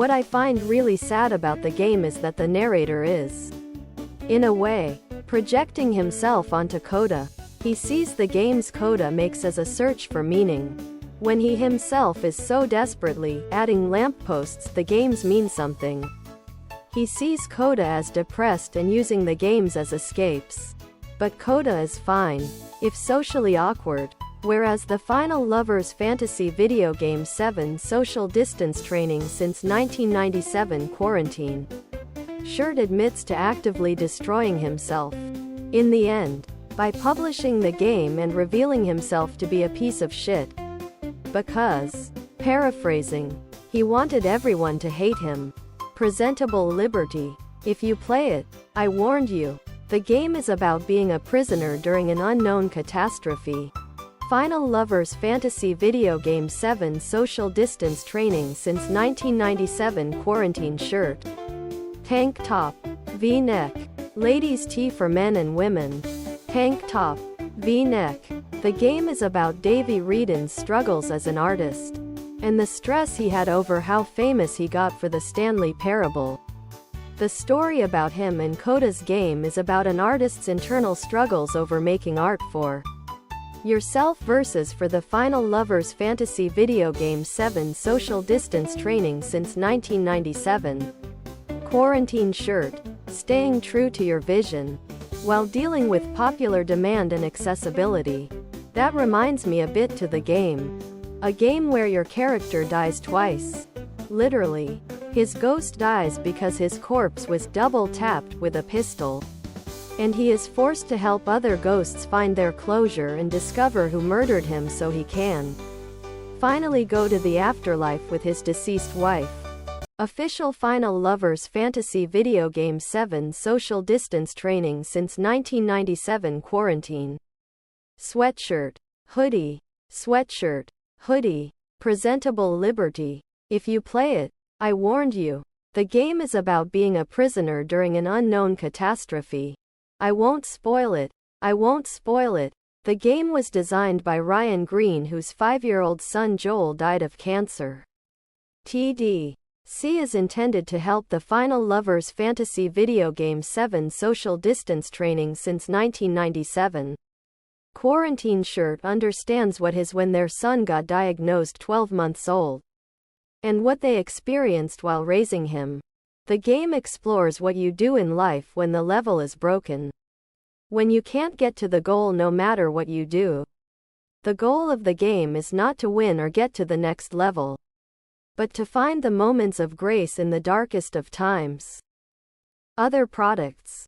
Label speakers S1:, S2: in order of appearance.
S1: What I find really sad about the game is that the narrator is, in a way, projecting himself onto Coda. He sees the game's Coda makes as a search for meaning, when he himself is so desperately adding lampposts the games mean something. He sees Coda as depressed and using the games as escapes. But Coda is fine, if socially awkward. Whereas the final Lovers Fantasy video game VII social distance training since 1997 quarantine. Shirt admits to actively destroying himself. In the end, by publishing the game and revealing himself to be a piece of shit. Because, paraphrasing, he wanted everyone to hate him. Presentable Liberty. If you play it, I warned you. The game is about being a prisoner during an unknown catastrophe. Final Lovers Fantasy video game VII social distance training since 1997 quarantine shirt. Tank top. V-neck. Ladies' tee for men and women. Tank top. V-neck. The game is about Davy Wreden's struggles as an artist, and the stress he had over how famous he got for the Stanley Parable. The story about him and Coda's game is about an artist's internal struggles over making art for yourself versus for the Final Lovers Fantasy video game VII social distance training since 1997. Quarantine shirt. Staying true to your vision while dealing with popular demand and accessibility. That reminds me a bit to the game. A game where your character dies twice. Literally. His ghost dies because his corpse was double-tapped with a pistol. And he is forced to help other ghosts find their closure and discover who murdered him so he can finally go to the afterlife with his deceased wife. Official Final Lovers Fantasy video game VII social distance training since 1997 quarantine. Sweatshirt. Hoodie. Sweatshirt. Hoodie. Presentable Liberty. If you play it, I warned you. The game is about being a prisoner during an unknown catastrophe. I won't spoil it. I won't spoil it. The game was designed by Ryan Green, whose 5-year-old son Joel died of cancer. TD. C is intended to help the Final Lovers Fantasy video game VII social distance training since 1997. Quarantine shirt understands what his when their son got diagnosed 12 months old, and what they experienced while raising him. The game explores what you do in life when the level is broken. When you can't get to the goal no matter what you do. The goal of the game is not to win or get to the next level, but to find the moments of grace in the darkest of times. Other products.